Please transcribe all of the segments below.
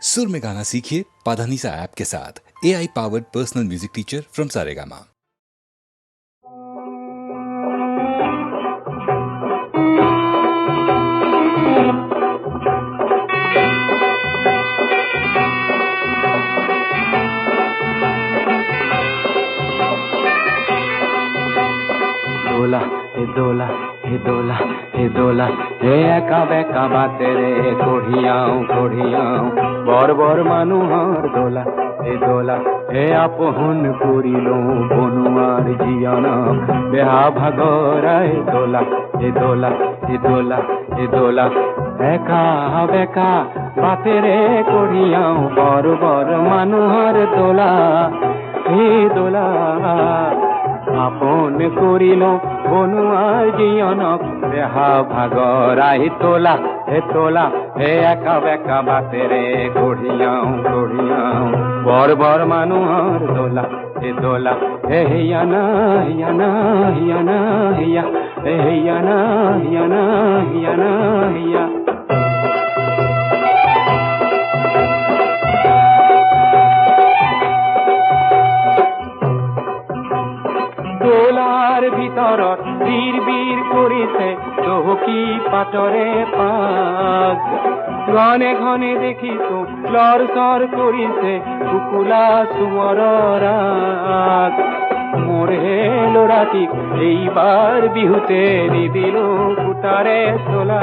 सुर में गाना सीखिए पाधानीसा ऐप के साथ। AI powered personal music teacher from Saregama. दोला हे दोला हे दोला हे दोला हे एका बेका बाते रे কঢ়িয়াও বৰ বৰ মানুহৰ দোলা হে আপোন কৰিলো বনুৱাৰ জীয়ানক বেহা ভাগৰাই দোলা হে দোলা একা বেকা বাতে ৰে কঢ়িয়াও বৰ বৰ মানুহৰ দোলা হে দোলা আপন করিল বনুয়ার জীয়নক বেহা ভাগরাই তোলা হে একা বেকা বাতে রে কঢ়িয়াও বর বর মানুহর দোলা হে হিয়ানা হিয়া হে হিয়া দোলার ভিতৰত বীৰ বীৰ কৰিছে চহকি পাটৰে পাগ ঘনে ঘনে দেখিছো লৰ সৰ কৰিছে কুকুলা সুমৰৰ ৰাগ মোৰ হে লৰাটিক এইবাৰ বিহুতে নিদিল কুটাৰে চোলা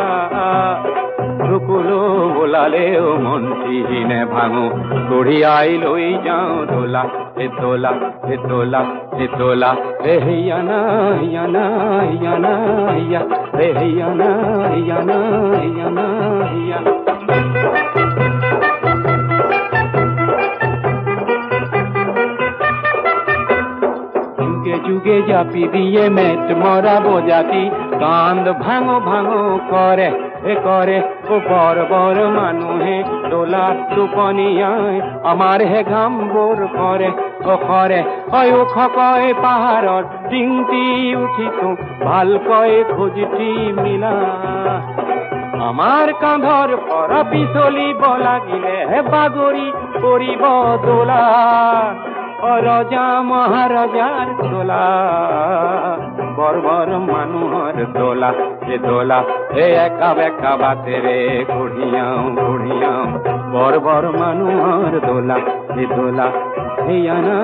রুকুলো বোলালেও মন্ত্রীনে ভাঙো কঢ়িয়াই লৈ যাও দোলা হে হিয়ানা হে হিয়ানা যুগে জাপি দিয়ে মেট মরা বোজাতি কান্দ ভাঙো করে ও বড় বড় মানুহে দোলার টোপনিয়ায় আমার হে ঘাম বোর করে ও খকয় পাহাড়ত ডিংটি উঠিছো ভালকৈ খুঁজিটি মিলা আমার কাঁধর পর পিছলিব লাগিলে বাগৰি পৰিব দোলা রজা মহারাজার দোলা বর বর মানুহর দোলা হে একা বেকা বাতে রে কঢ়িয়াও বর বর মানুহর দোলা হিয়ানা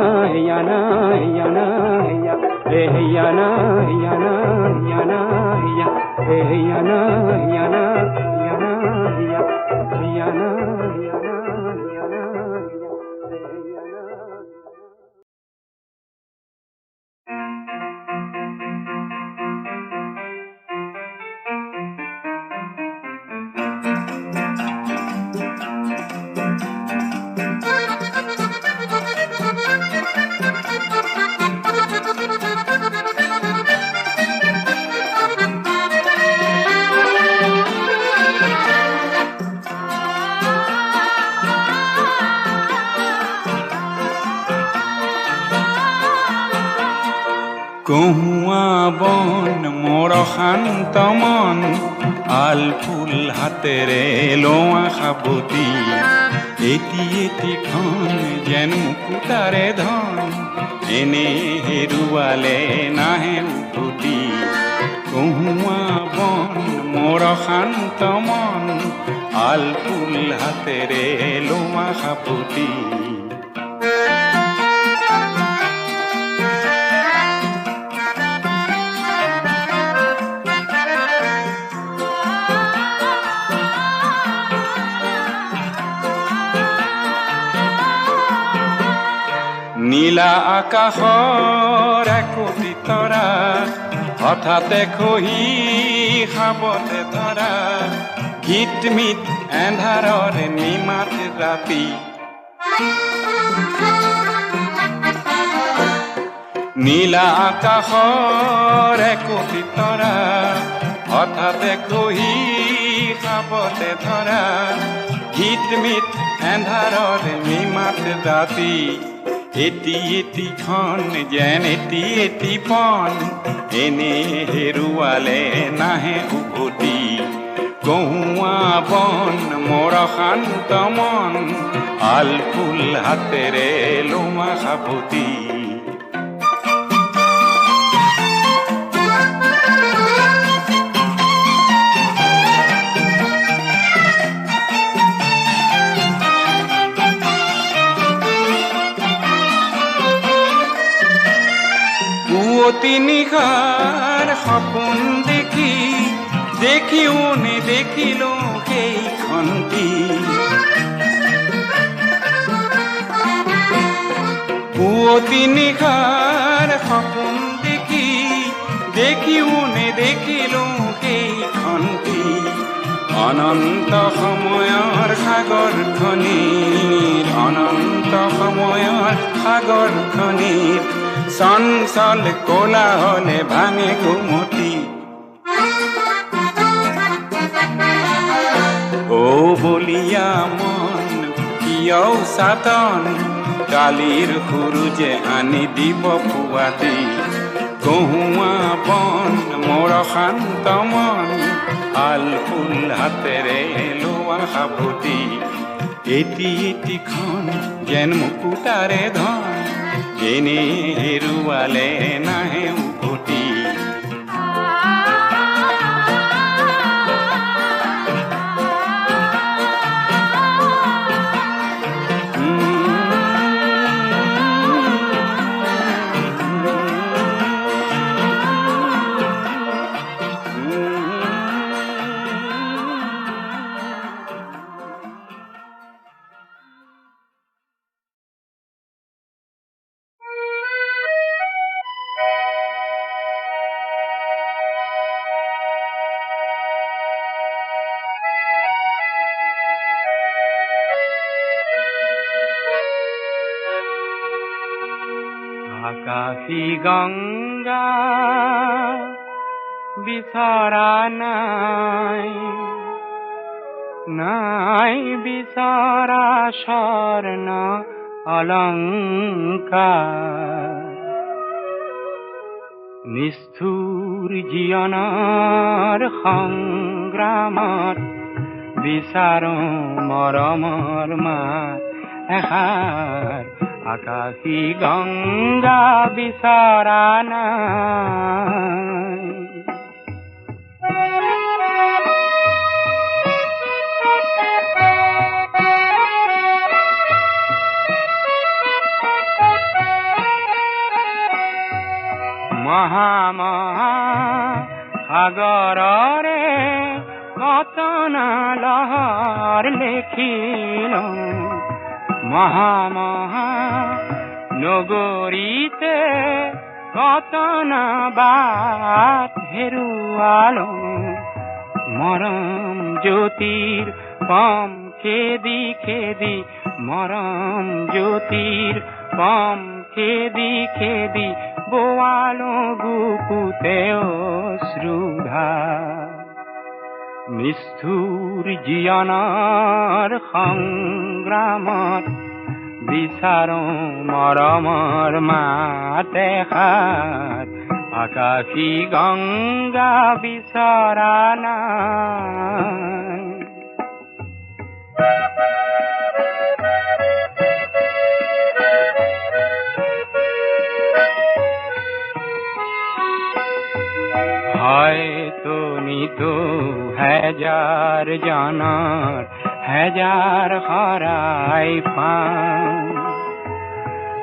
কহুয়া বন মোর শান্ত মন আল ফুল হাতেৰে লোৱা সাবতি এটি খন যেন মুকুতাৰে ধন এনে হেৰুৱালে নাহে উভতি কহুয়া বন মোৰ শান্ত মন আল ফুল হাতেৰে লোৱা সাবতি নীলা আকাশৰ একোটি তৰা হঠাতে খহি খাবতে ধৰা গীতমিত এন্ধাৰৰ নিমাত ৰাতি নীলা আকাশৰ একোটি তৰা হঠাতে খহি খাবতে ধৰা গীতমিত এন্ধাৰৰ নিমাত ৰাতি এটি খন যেন এটি পন এনে হেৰুৱালে নাহে উভতি গৌৱা বন মোৰ শান্ত মন আল ফুল হাতেৰে লোৱা সাবতি পুৱতি নিশাৰ সপোন দেখি দেখিও নেদেখিলো সেইখনটি পুৱতি নিশাৰ সপোন দেখি দেখিও নেদেখিলো সেইখনটি অনন্ত সময়ৰ সাগৰখনিৰ অনন্ত সময়ৰ সাগৰখনিৰ চঞ্চল কোলাহলে ভাঙে ঘুমটি ও বলিয়া মন কিয় সাতন কালিৰ সূৰুজে আনি দিব পুৱাতি গহুৱা বন মোৰ শান্ত মন আল ফুল হাতেৰে লোৱা সাবতি এটি এটিখন যেন মুকুতাৰে ধন এনে হেৰুৱালে নাহে উভতি আকাশী গঙ্গা বিচৰা নাই নাই বিচৰা স্বৰ্ণ অলংকাৰ নিষ্ঠুৰ জীৱনৰ সংগ্ৰামত বিচাৰো মৰমৰ মাত এষাৰ আকাশী গঙ্গা বিচৰা নাই মহা মহা সাগৰৰে কতনা লহৰ লেখিলো মহা মহা নগৰীতে কতনা বাট হেৰুৱালো মৰম জ্যোতিৰ পম খেদি খেদি মৰম জ্যোতিৰ পম খেদি খেদি বোৱালো বুকুতে অশ্ৰুধা নিষ্ঠুৰ জীৱনৰ সংগ্ৰামত বিচাৰো মৰমৰ মাত এষাৰ আকাশী গঙ্গা বিচৰা নাই হয়তো নিতো হাজাৰ জনৰ হাজাৰ হৰাই পাওঁ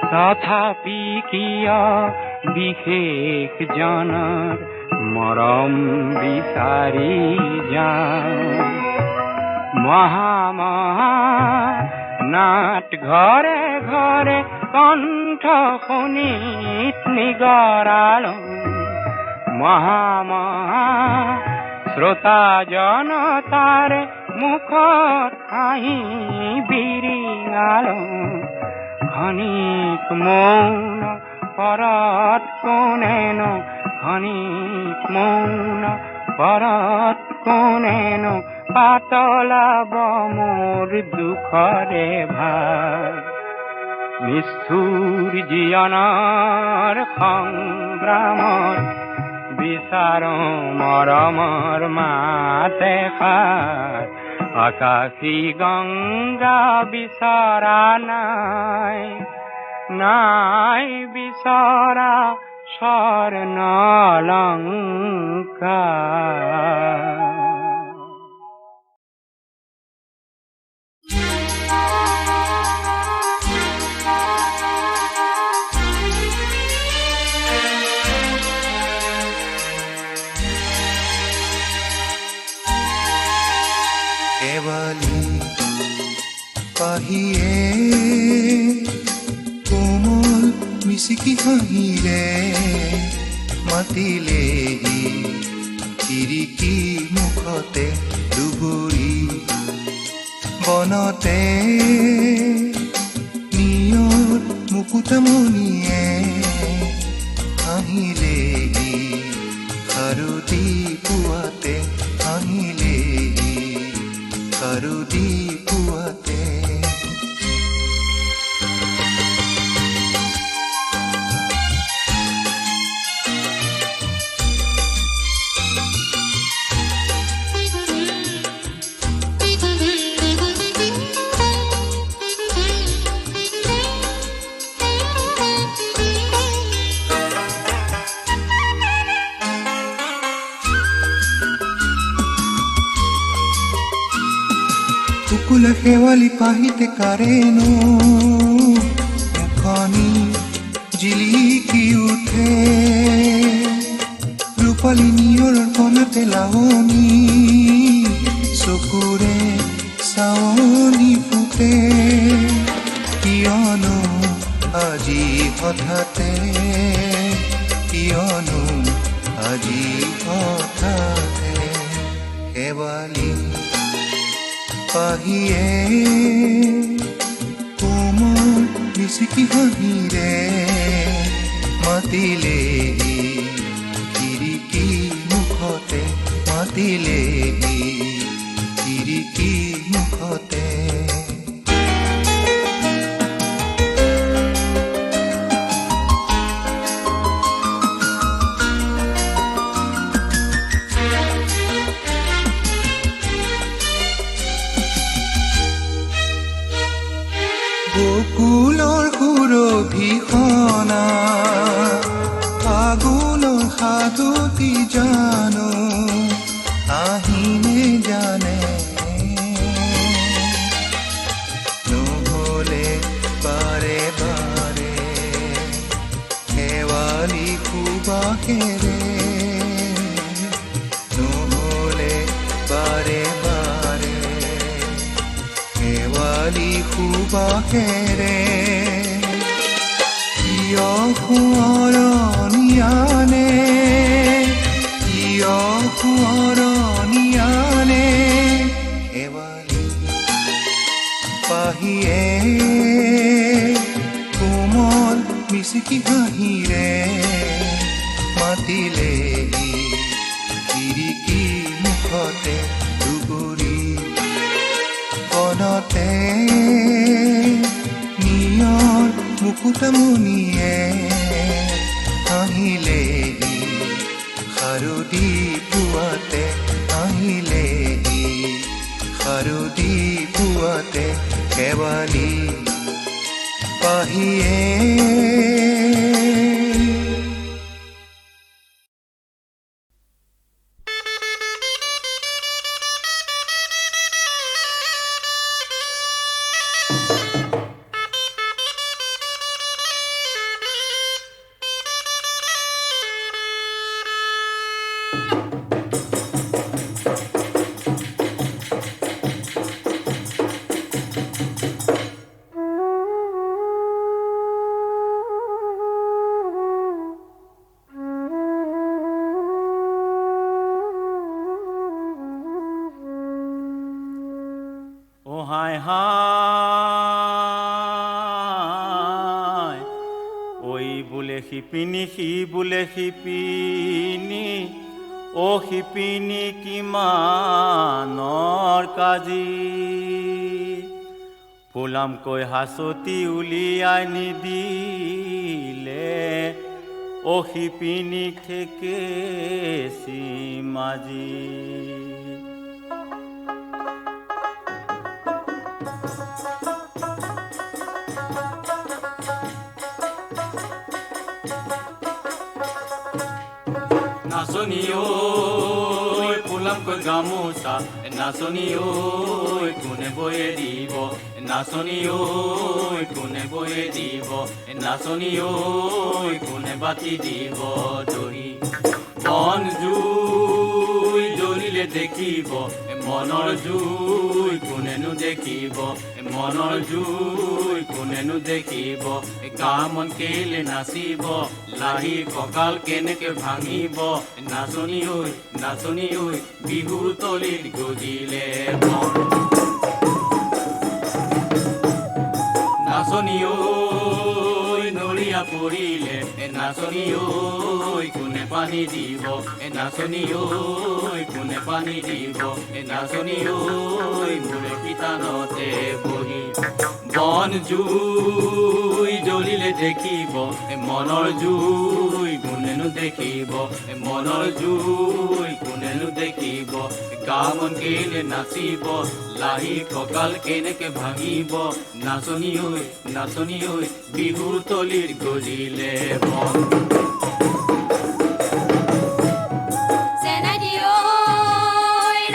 তথাপি কিয় বিশেষ জনৰ মৰম বিচাৰি যাওঁ মহা মহা নাট ঘৰে ঘৰে কণ্ঠ শুনিত নিগৰালো মহা মহা শ্ৰোতা জনতাৰে মুখত হাঁহি বিৰিঙালো ক্ষণিক মৌন পৰত কোনেনো ক্ষণিক মৌন পৰত কোনেনো পাতলাব মোৰ দুখৰে ভাগ নিষ্ঠুৰ জীৱনৰ সংগ্ৰামত বিচাৰো মৰমৰ মাতে খাৰ আকাশী গংগা বিচৰা নাই নাই বিচৰা স্বৰ্ণলংকাৰ কেৱালি পাহিয়ে কোমল মিচিকি হাঁহিৰে মাতিলেহি খিৰিকী মুখতে দুবৰি বনতে নিয়ৰ মুকুতামণিয়ে হাঁহিলেহি শাৰদী পুৱাতে হাঁহিলেহি শাৰদী পুৱাতে কুকুলা শেৱালি পাহিতে কাৰেনো মুখনি জিলিকি উঠে ৰূপালী নিয়ৰৰ কণাতে লাৱনী চকুৰে চাৱনী ফুটে কিয়নো আজি হঠাতে কিয়নো আজি হঠাতে শেৱালি পাহিয়ে কোমল মিচিকি হাঁহিৰে মাতিলেহি খিৰিকী মুখতে মাতিলেহি খিৰিকী মুখতে বকুলৰ সুৰভিখনা ফাগুনৰ সাধুতি জানো আহিনে জানে নহলে বাৰে বাৰে শেৱালি সুবাসেৰে নহলে বাৰে বাৰে শেৱালি সুবাসেৰে কিয় সোঁৱৰণীয়ানে কিয় সোঁৱৰণীয়ানে শেৱালি পাহিয়ে কোমল মিচিকি হাঁহিৰে মাতিলেহি খিৰিকী মুখতে দুবৰি বনতে নিয়ৰ মুকুতামণিয়ে হাঁহিলেহি শাৰদী পুৱাতে হাঁহিলেহি শাৰদী পুৱাতে শেৱালি পাহিয়ে হায় হায় ওই বোলে শিপিনী সি বোলে শিপিনী ও শিপিনী কিমানৰ কাজি ফুলামকৈ হাচতি উলিয়াই নিদিলে ও শিপিনী থেকে মাঝি নাচনি ঐ পোলামকৈ গামোচা নাচনি ঐ কোনে বয়ে দিব নাচনি ঐ কোনে বয়ে দিব নাচনি ঐ কোনে বাতি দিব দহি বন জুই জ্বলিলে দেখিব মনৰ জুই কোনেনো দেখিব মনৰ জুই কোনেনো দেখিব কামন কেলে নাচিব লাহি কঁকাল কেনেকে ভাঙিব নাচনি ঐ বিহুৰ তলিত গজিলে মন নাচনি ঐ নৰিয়া পৰিলে নাচনি ঐ কোনে পানী দিব নাচনি ঐ কোনে পানী দিব নাচনি ঐ মোৰে পিতানতে বহি বন জুই জ্বলিলে দেখিব মনৰ জুই কোনেনো দেখিব মনৰ জুই কোনেনো দেখিব কামন কেলে নাচিব লাহি কঁকাল কেনেকে ভাঙিব নাচনি ঐ বিহুৰ তলিত গজিলে মন চেনাইটি ঐ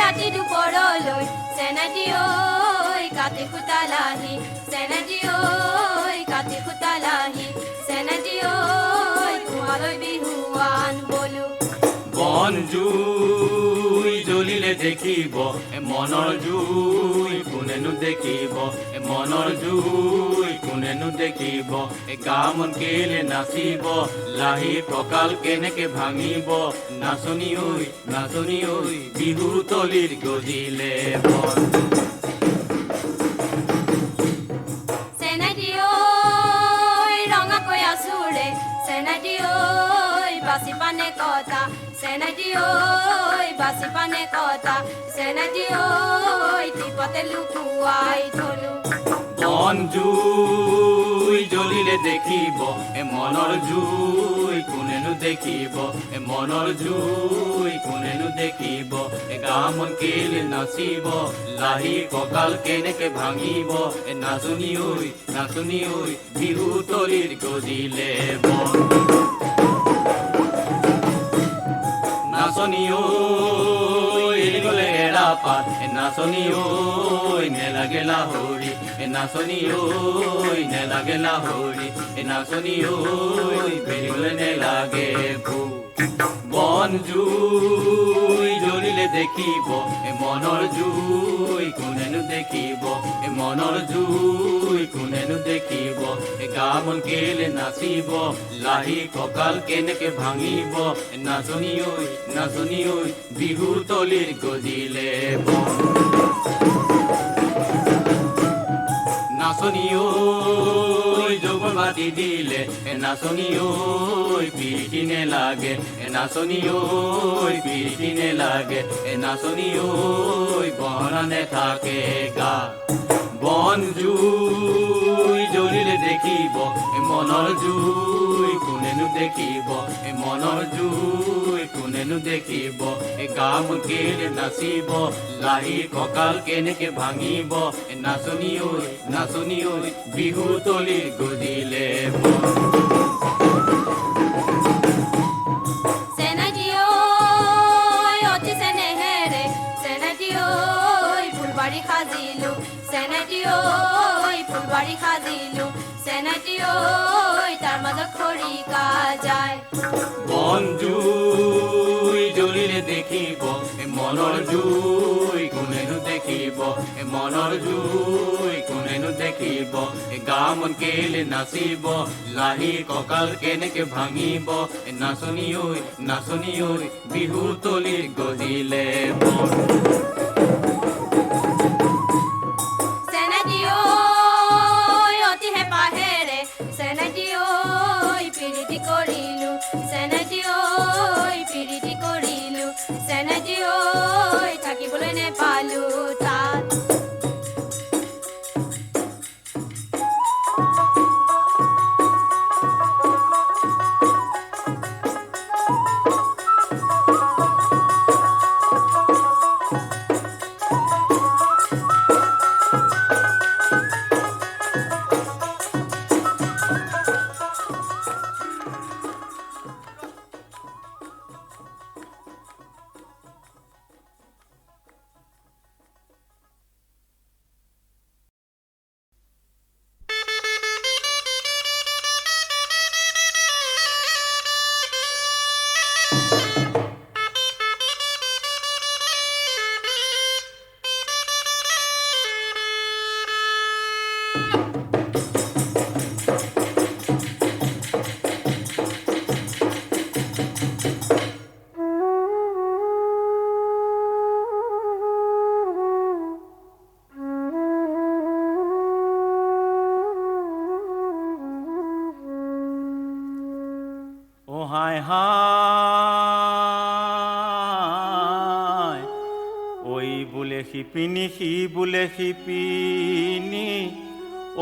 ৰাতি দুপৰলৈ চেনাইটি ঐ কাটি খুটালাহি চেনাইটি ঐ কাটি খুটালাহি চেনাইটি ঐ তোমালৈ বিহুৱান বলো বন জুই জ্বলিলে দেখিব মনৰ জুই কোনেনো দেখিব মনৰ জুই কোনেনো দেখিব কামন কেলে নাচিব লাহি কঁকাল কেনেকে ভাঙিব নাচনি ঐ বিহুৰ তলিত গজিলে মন চেনাইটি ঐ ৰঙাকৈ আছোৰে চেনাইটি ঐ বাচি পানে কটা চেনাইটি ঐ বাচি পানে কটা চেনাইটি ঐ টিপতে লুকুৱাই থলো বন জুই জ্বলিলে দেখিব মনৰ জুই কোনেনো দেখিব মনৰ জুই কোনেনো দেখিব কামন কেলে নাচিব লাহি কঁকাল কেনেকে ভাঙিব নাচনি ঐ বিহু তলিত গজিলে মন নাচনি ঐ গলে এৰা পাত নাচনি ঐ নেলাগে লাহৰি নাচনি ঐ নেলাগে লাহৰি নাচনি ঐ বেৰিলে নেলাগে ভূ বন জুই জ্বলিলে দেখিব মনৰ জুই কোনেনো দেখিব মনৰ জুই কোনেনো দেখিব কামন কেলে নাচিব লাহি কঁকাল কেনেকে ভাঙিব নাচনি ঐ বিহুৰ তলিত গজিলে মন নাচনি ঐ যৌৱন মাতি দিলে নাচনি ঐ পিৰিতি নেলাগে নাচনি ঐ পিৰিতি নেলাগে নাচনি ঐ বহৰা নেথাকে গা বন জুই জ্বলিলে দেখিব মনৰ জুই কোনেনো দেখিব মনৰ জুই কোনেনো দেখিব কামন কেলে নাচিব লাহি কঁকাল কেনেকে ভাঙিব নাচনি ঐ বিহুৰ তলিত গজিলে মন চেনাইটি ঐ অতি চেনেহেৰে চেনাইটি ঐ ফুলবাৰী সাজিলো চেনাইটি ঐ ফুলবাৰী সাজিলো চেনাইটি ঐ তাৰ মাজত খৰিকা যায় বন জুই জ্বলিলে দেখিব মনৰ জুই কোনেনো দেখিব মনৰ জুই কোনেনো দেখিব কামন কেলে নাচিব লাহি কঁকাল কেনেকে ভাঙিব নাচনি ঐ বিহুৰ তলিত গজিলে মন চেনাইটি ঐ অতি হেঁপাহেৰে চেনাইটি ঐ পিৰিতি কৰিলো চেনাইটি ঐ পিৰিতি কৰিলো চেনাইটি ঐ থাকিবলৈ নেপালো তাত হায় হায় ওই বোলে শিপিনী সি বোলে শিপিনী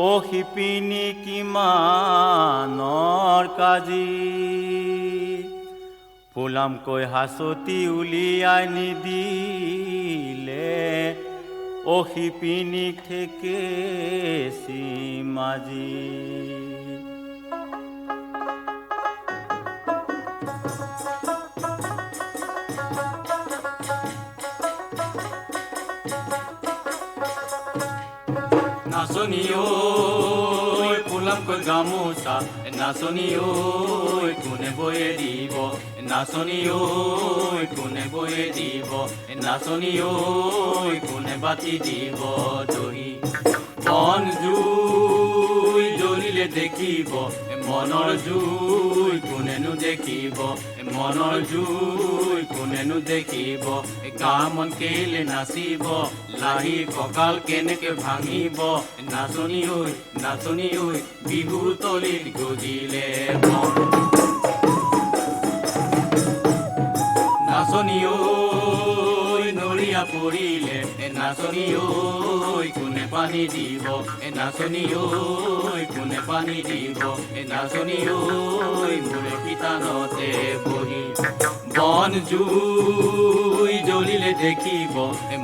অ শিপিনী কিমানৰ কাজি ফুলামকৈ হাঁচতি উলিয়াই নিদিলে অ শিপিনীক ঠেকেচি মাজি নাচনী ঐ ফুলামকৈ গামোচা নাচনী ঐ কোনে বয়ে দিব নাচনী ঐ কোনে বয়ে দিব নাচনী ঐ কোনে বাতি দিব দহি মন জুই জ্বলিলে দেখিব মনৰ জুই কোনেনো দেখিব মনৰ জুই কোনেনো দেখিব গা মন কেলে নাচিব লাহি কঁকাল কেনেকে ভাঙিব নাচনী ঐ বিহু তলিত গজিলে নাচনী ঐ নৰিয়া পৰিলে নাচনী ঐ কোনে পানী দিব নাচনী ঐ কোনে পানী দিব নাচনী ঐ মোৰে পিতানতে বহি বন জুই জ্বলিলে দেখিব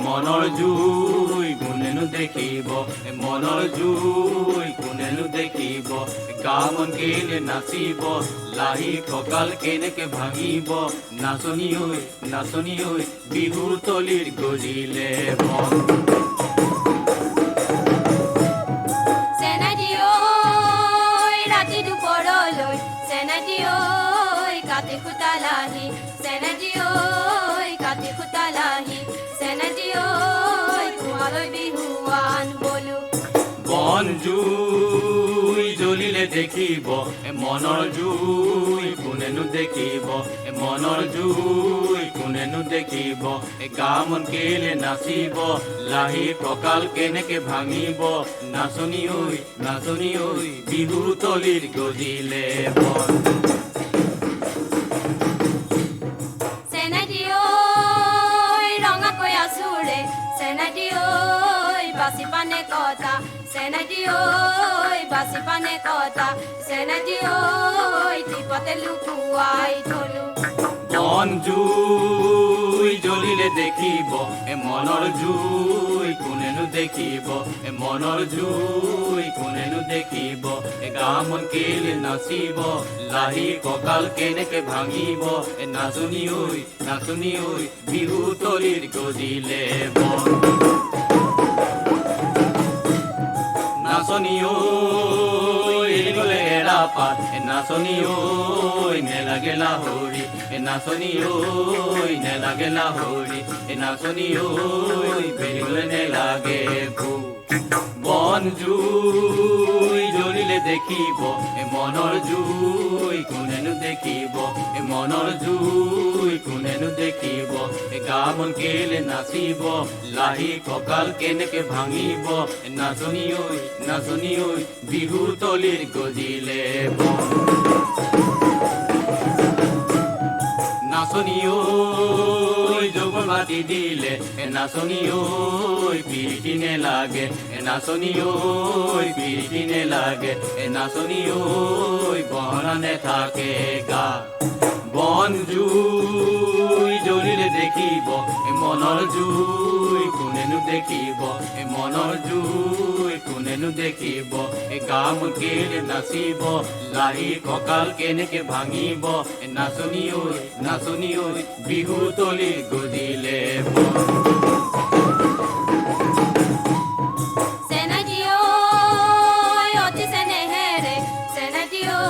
মনৰ জুই কোনেনো দেখিব মনৰ জুই কোনেনো দেখিব গা মন কেলে নাচিব লাহি কঁকাল কেনেকে ভাঙিব নাচনী ঐ বিহুৰ তলিৰ গজিলে মন চেনাইটি ঐ ৰাতি দুপৰলৈ চেনাইটি ঐ কাটি খুটালাহি চেনাইটি ঐ কাটি খুটালাহি চেনাইটি ঐ তোমালৈ বিহুৱান বলো বন জুই জ্বলিলে দেখিব মনৰ জুই কোনেনো দেখিব মনৰ জুই কোনেনো দেখিব গা মন কেলে নাচিব লাহি কঁকাল কেনেকে ভাঙিব নাচনী ঐ বিহু তলিৰ গজিলে মন চেনাইটি ঐ ৰঙাকৈ আছোৰে চেনাইটি ঐ বাচি পানে কটা চেনাইটি ঐ বাচি পানে কটা চেনাইটি ঐ টিপতে লুকুৱাই থলো বন জুই জ্বলিলে দেখিব মনৰ জুই কোনেনো দেখিব মনৰ জুই কোনেনো দেখিব গা মন কেলে নাচিব লাহি কঁকাল কেনেকে ভাঙিব নাচনী ঐ বিহু তলিৰ গজিলে বন নাচনী ঐ গলে এৰা পাত নাচনী ঐ নেলাগে লাহৰি নাচনী ঐ নেলাগে লাহৰি নাচনী ঐ বেৰিলে নেলাগে ভূ বন জুই জ্বলিলে দেখিব মনৰ জুই কোনেনো দেখিব মনৰ জুই কোনেনো দেখিব গা মন কেলে নাচিব লাহি কঁকাল কেনেকে ভাঙিব নাচনী ঐ বিহু তলিৰ গজিলে নাচনী ঐ যৌৱন মাতি দিলে নাচনী ঐ পিৰিতি নেলাগে নাচনী ঐ পিৰিতি নেলাগে নাচনী ঐ বহৰা নেথাকে গা বন জুই জ্বলিলে দেখিব মনৰ জুই কোনেনো দেখিব মনৰ জুই কোনেনো দেখিব গা মন কেলে নাচিব লাহি কঁকাল কেনেকে ভাঙিব নাচনী ঐ বিহু তলিৰ গজিলে চেনাইটি ঐ অতি চেনেহেৰে চেনাইটি ঐ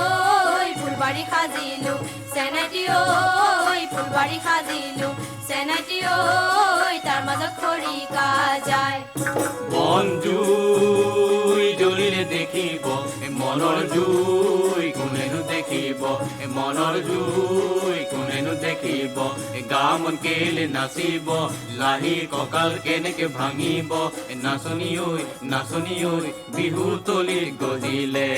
ফুলবাৰী সাজিলো চেনাইটি ঐ ফুলবাৰী সাজিলো চেনাইটি ঐ তাৰ মাজত খৰিকা যায় বন জুই জ্বলিলে দেখিব মনৰ জুই কোনেনো দেখিব মনৰ জুই কোনেনো দেখিব গা মন কেলে নাচিব লাহি কঁকাল কেনেকে ভাঙিব নাচনী ঐ বিহু তলিৰ গজিলে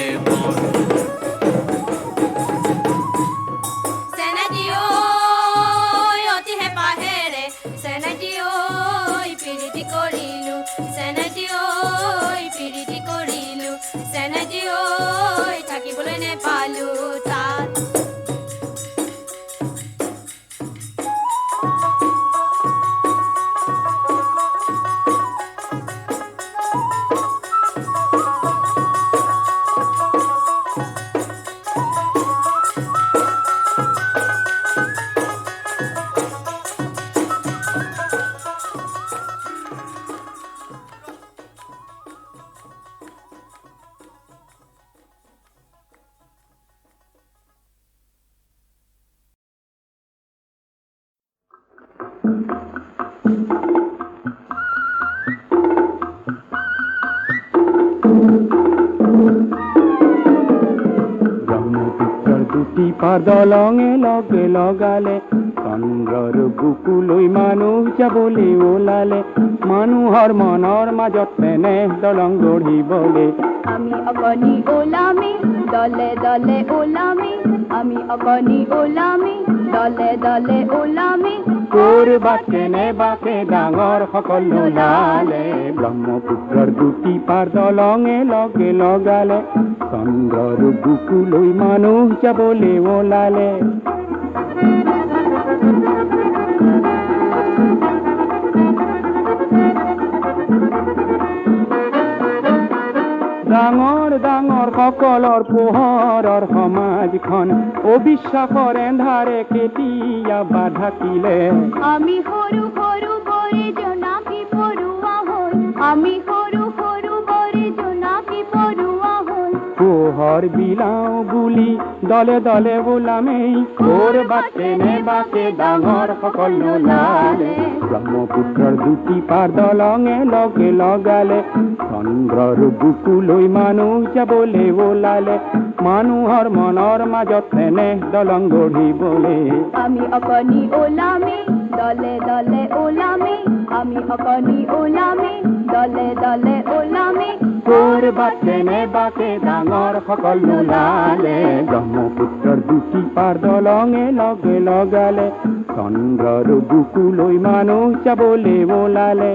ব্ৰহ্মপুত্ৰৰ দুটি পাৰ দলঙে লগে লগালে চন্দ্ৰৰ বুকুলৈ মানুহ যাবলৈ ওলালে মানুহৰ মনৰ মাজত তেনে দলং গঢ়িবলৈ আমি অকণি ওলামি দলে দলে ওলামি আমি অকণি ওলামি দলে দলে ওলামি কৰবাত কেনেবাকে ডাঙৰ সকল নোলালে ব্ৰহ্মপুত্ৰৰ দুটি পাৰ দলঙে লগে লগালে চন্দ্ৰৰ বুকুলৈ মানুহ যাবলৈ ওলালে ডাঙৰ ডাঙৰ সকলৰ পোহৰৰ সমাজখন অবিশ্বাসৰ এন্ধাৰে কেতিয়াবা ঢাকিলে আমি সৰু সৰু বৰে জোনাকী পৰুৱা হৈ আমি সৰু সৰু বৰে জোনাকী পৰুৱা হৈ পোহৰ বিলাও বুলি দলে দলে ওলামেই কৰবাত কেনেবাকে ডাঙৰ সকল নোলালে ব্ৰহ্মপুত্ৰৰ দুটি পাৰ দলঙে লগে লগালে চন্দ্ৰৰ বুকুলৈ মানুহ যাবলৈ ওলালে মানুহৰ মনৰ মাজত তেনে দলং গঢ়িবলৈ আমি অকণি ওলামি দলে দলে ওলামি আমি অকণি ওলামি দলে দলে ওলামি কৰবাত কেনেবাকে ডাঙৰ সকল নোলালে ব্ৰহ্মপুত্ৰৰ দুটি পাৰ দলঙে লগে লগালে চন্দ্ৰৰ বুকুলৈ মানুহ যাবলৈ ওলালে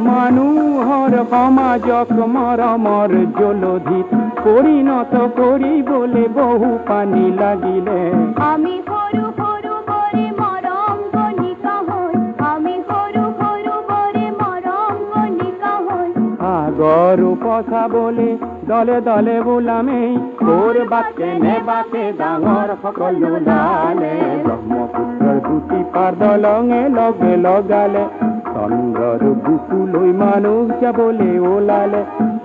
মানুহৰ সমাজক মৰমৰ জলধিত পৰিণত কৰিবলৈ বহু পানী লাগিলে আমি সৰু সৰু বৰে মৰম কণিকা হৈ আমি সৰু সৰু বৰে মৰম কণিকা হৈ আগৰ উপচাবলৈ দলে দলে ওলামেই কৰবাত কেনেবাকে ডাঙৰ সকল নোলালে ব্ৰহ্মপুত্ৰৰ দুটি পাৰ দলঙে লগে লগালে চন্দ্ৰৰ বুকুলৈ মানুহ যাবলৈ ওলালে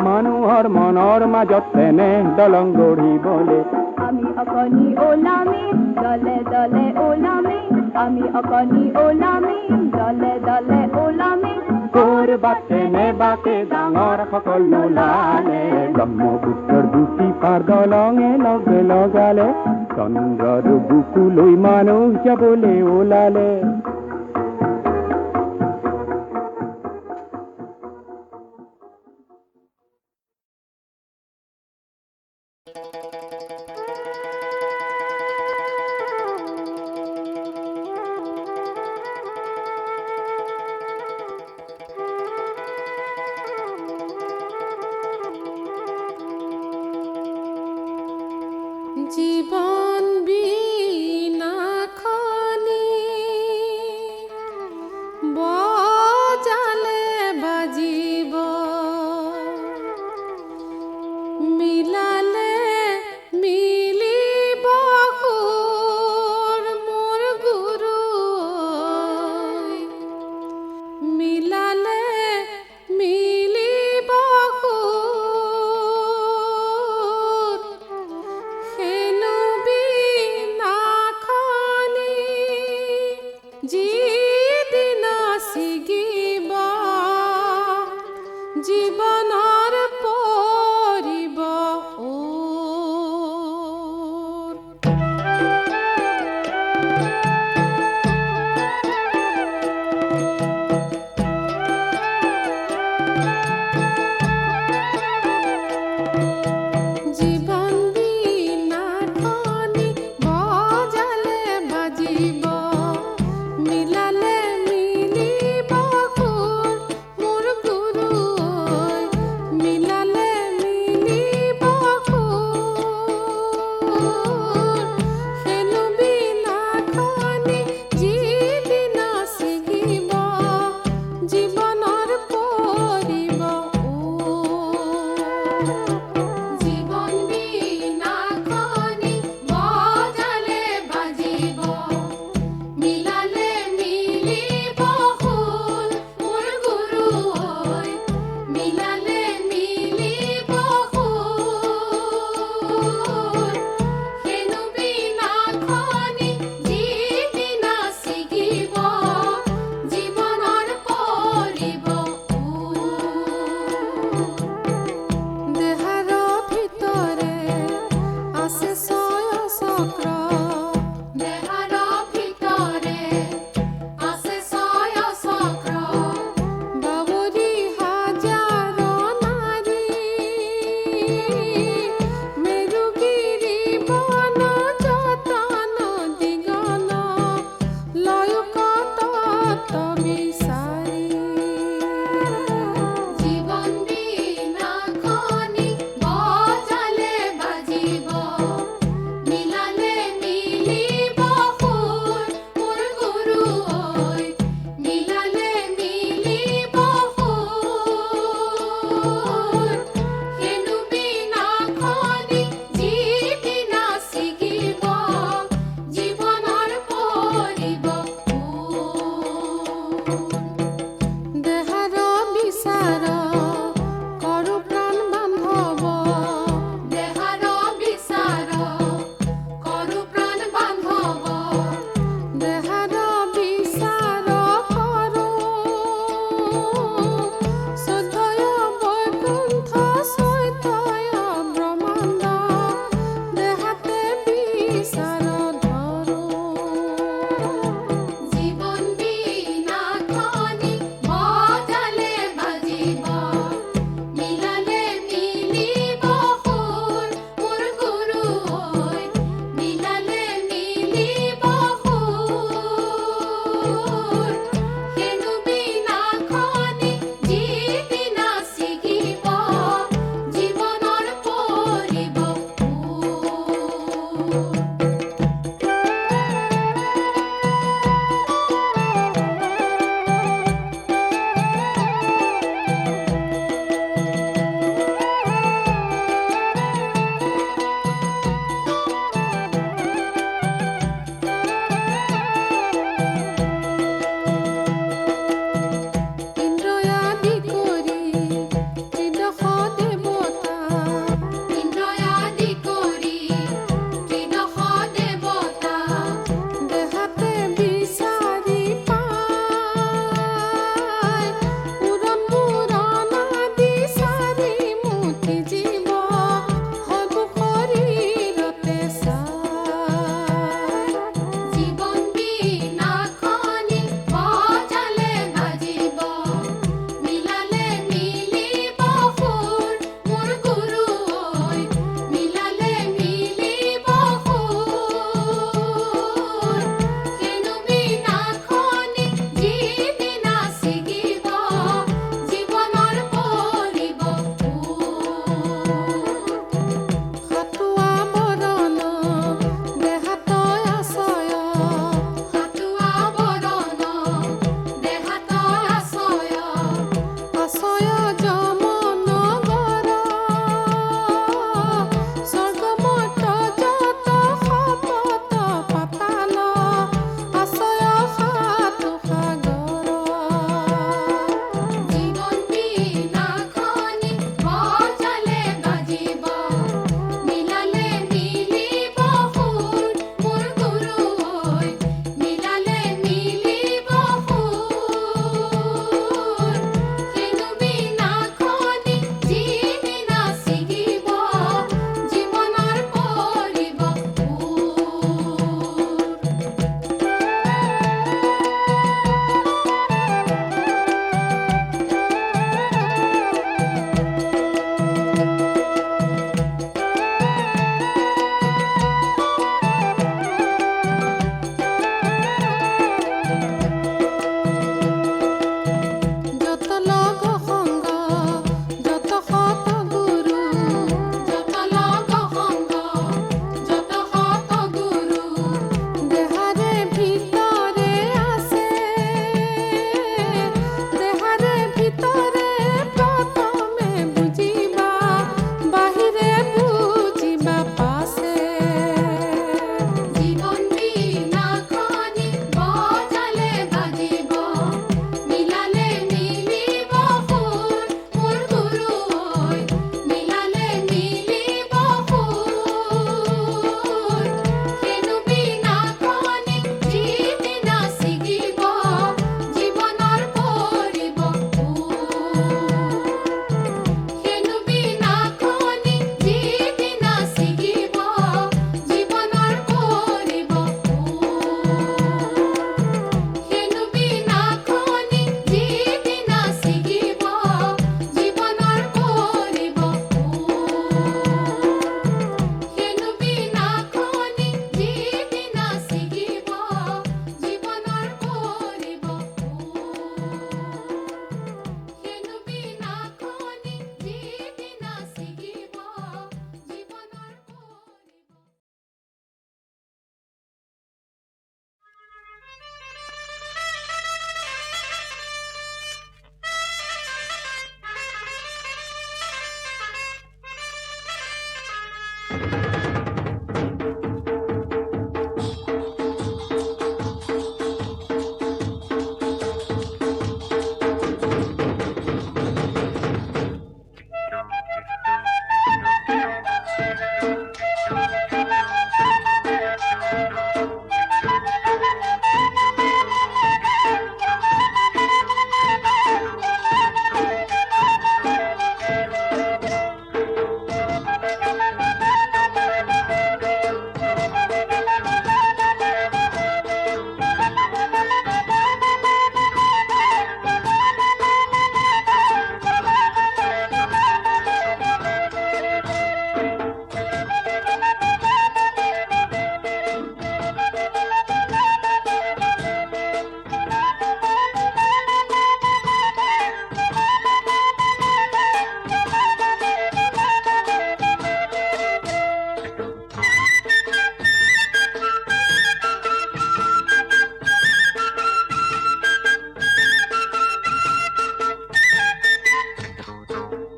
মানুহৰ মনৰ মাজত তেনে দলং গঢ়িবলৈ আমি অকণি ওলামি দলে দলে ওলামি আমি অকণি ওলামি দলে দলে ওলামি কৰবাত কেনেবাকে ডাঙৰ সকল নোলালে ব্ৰহ্মপুত্ৰৰ দুটি পাৰ দলঙে লগে লগালে চন্দ্ৰৰ বুকুলৈ মানুহ যাবলৈ ওলালে জীবন বিনা খনি বজালে বাজিব মিলালে মিলিব সুৰ মোৰ গুৰু মিলালে মিলিব সুৰ হেনো বিনা খনি যিদিনা ছিগিব জীৱনৰ পৰিব ওৰ জীবন বিনা খনি বজালে বাজিব মিলালে মিলিব সুৰ মোৰ গুৰু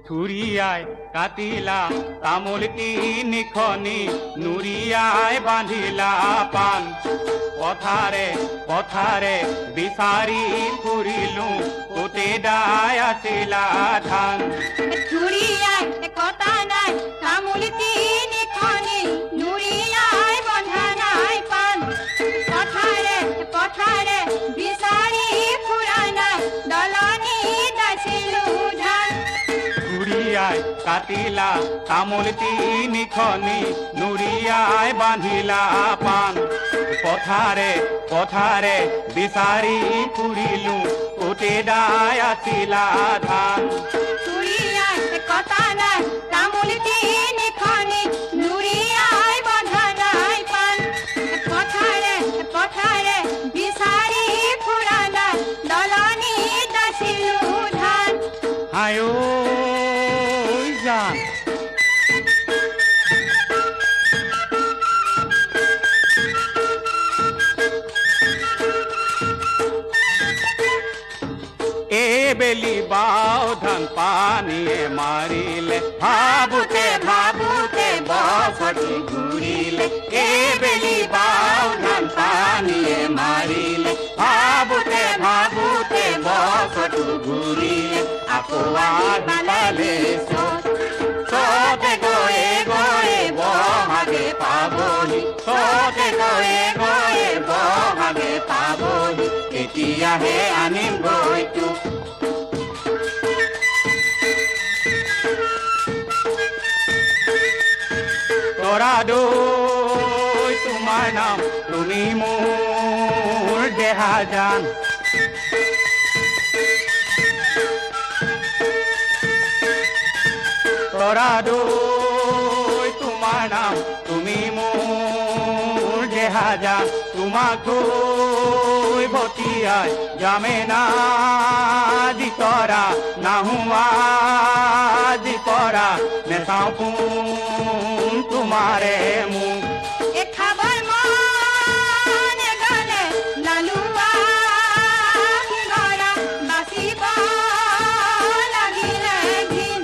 ছুৰিয়ায় কাটিলা তামোল তিনিখনি নুৰিয়াই বান্ধিলা পাণ পথাৰে পথাৰে বিচাৰি ফুৰিলো কোটে দাই আছিলা ধান চুৰিয়াই কটা নাই তামোল তিনিখনি নুৰিয়াই বন্ধা নাই পাণ পথাৰে পথাৰে বিচাৰি ফুৰা নাই দলনি দাইছিলো ধান ছুৰিয়াই কাটিলা তামোল তিনিখনি নুৰিয়াই বান্ধিলা পাণ পথাৰে পথাৰে বিচাৰি ফুৰিলো কোটে দাই আছিলা ধান চুৰিয়াই কটা নাই তামোল তিনিখনি নুৰিয়াই বন্ধা নাই পাণ পথাৰে পথাৰে বিচাৰি ফুৰা নাই দলনি দাইছিলো ধান আয়ো জান বেলি বাও ধান পানীয়ে মাৰিলে ভাবোতে ভাবোতে বছৰটি ঘূৰিলে বেলি বাও ধান পানীয়ে মাৰিলে ভাবোতে ভাবোতে বছৰটো ঘূৰিলে আকৌ আহি চতে গৈয়ে গৈয়ে বহাগে পাবহি চতে গৈয়ে গৈয়ে বহাগে পাবহি তেতিয়াহে আনিম গৈ তোক তৰা দৈ তোমাৰ নাম তুমি মোৰ দেহা জান তৰা দৈ তোমাৰ নাম তুমি মোৰ দেহা জান তোমাক থৈ ভটিয়াই যামে না দি তৰা নাহুৱা দি পৰা নেচাওঁ কোন তোমাৰে মোক খাবৰ মন গলে লালুৱা ঘৰা বাচিব লাগিলে ঘিন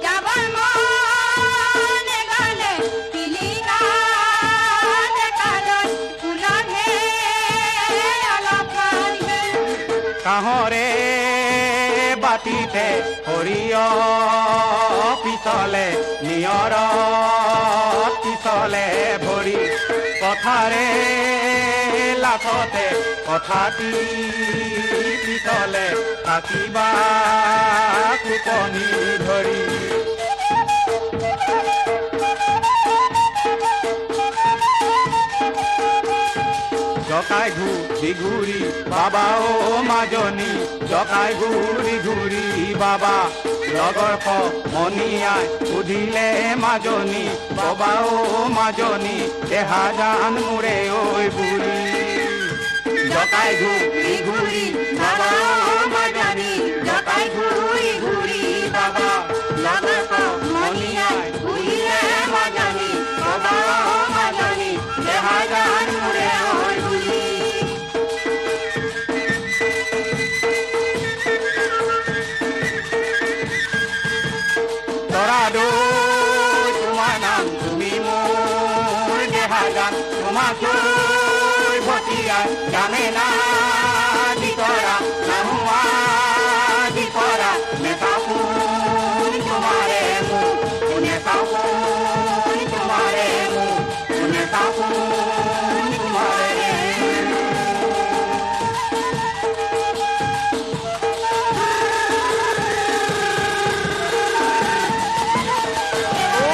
যাবৰ মন গলে পিলিকা দেখালৈ ফুলতহে অলপমান কাঁহৰে বাটিতে সৰিয়হ পিছলে নিয়ৰ পিছলে ভৰি পথাৰে লাখতে কথাটি পিছলে থাকিবা টোপনি ধৰি জকাই ঘূৰি ঘূৰি বাবা ও মাজনী জকাই ঘূৰি ঘূৰি বাবা লগৰ মনিয়াই সুধিলে মাজনী বাবা ও মাজনী দেহা জান মোৰে ঐ বুঢ়ী জকাই ঘূৰি ঘূৰি বাবা ও মাজনী জকাই ঘূৰি ঘূৰি বাবা লগৰ মনিয়াই সুধিলে মাজনী বাবা ও মাজনী দেহা জান মোৰে ঐ তৰা দৈ তোমাৰ নাম তুমি নামে না দিতরা নাহুয়া দিতরা নেতা কোন তোমারে মু নেতা কোন তোমারে মু নেতা কোন তোমারে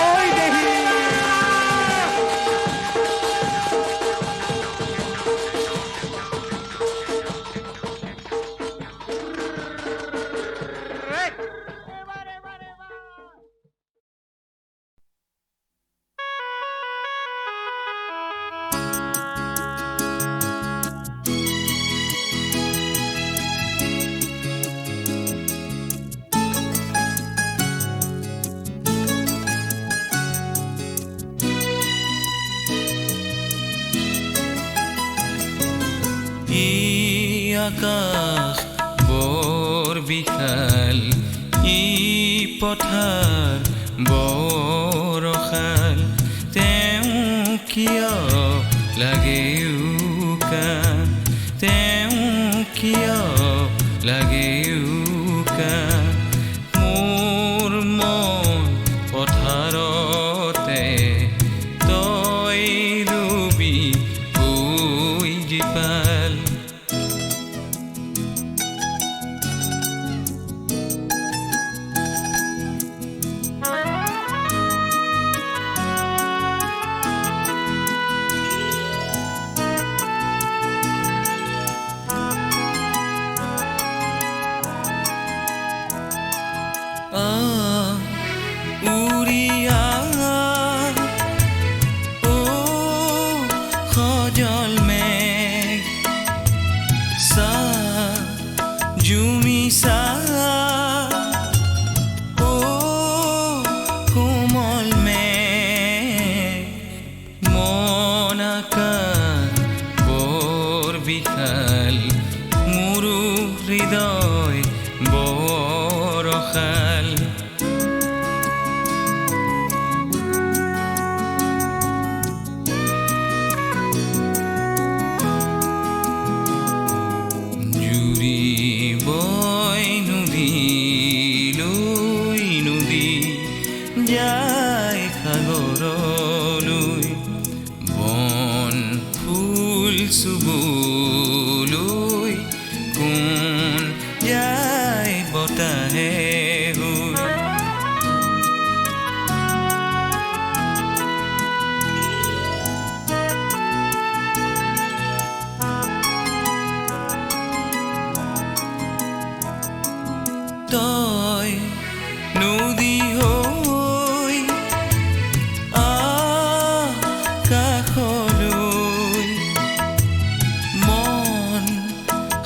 ওই দেখি ই আকাশ বৰ বিশাল ই পথাৰ বৰশাল তেওঁ কিয় লাগে উকা তেওঁ কিয় লাগে উকা মোৰ মন পথাৰতে তই ৰুবি ঐ জীপাল উৰিয়া ও সজল মেঘ চা জুমি চা ও কোমল মেঘ মন আকাশ বৰ বিশাল মোৰো হৃদয় বৰশাল বৈ নদীলৈ নদী যায় সাগৰলৈ বন ফুল চুবলৈ কোন যায় বতাহে হৈ তই নদী হৈ আকাশলৈ মন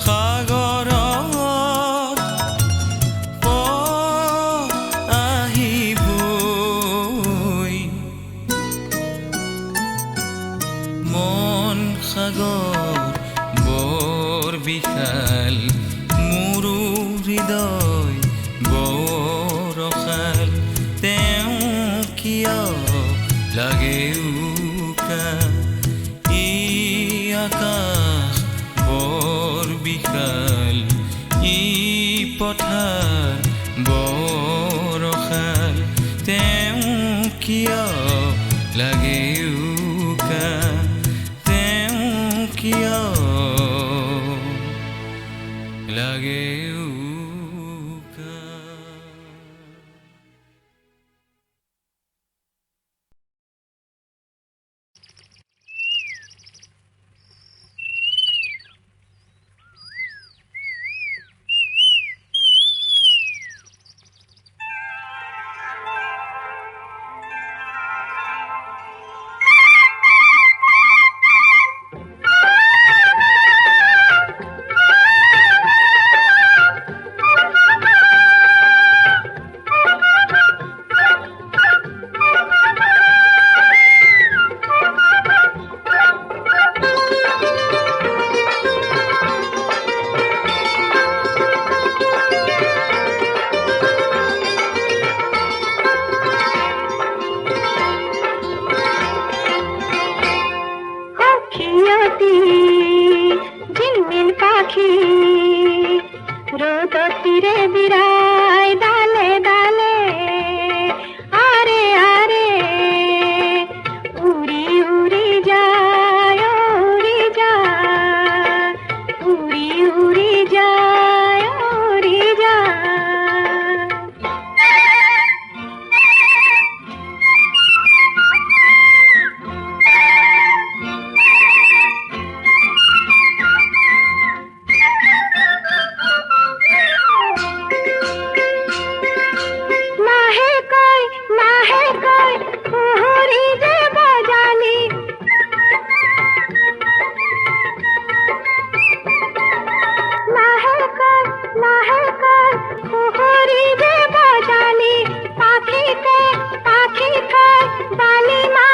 সাগৰত আহিবই মন সাগৰ বৰ বিশাল মোৰো হৃদয় বৰশাল তেওঁ কিয় লাগে উকা ই আকাশ বৰ বিশাল ই পথাৰ বৰশাল তেওঁ কিয় লাগে উকা তেওঁ কিয় লাগে উকা লাহে কৈ কুহুৰি যে বজালি লাহে কৈ কুহুৰি যে বজালি পাখিতে বালি মা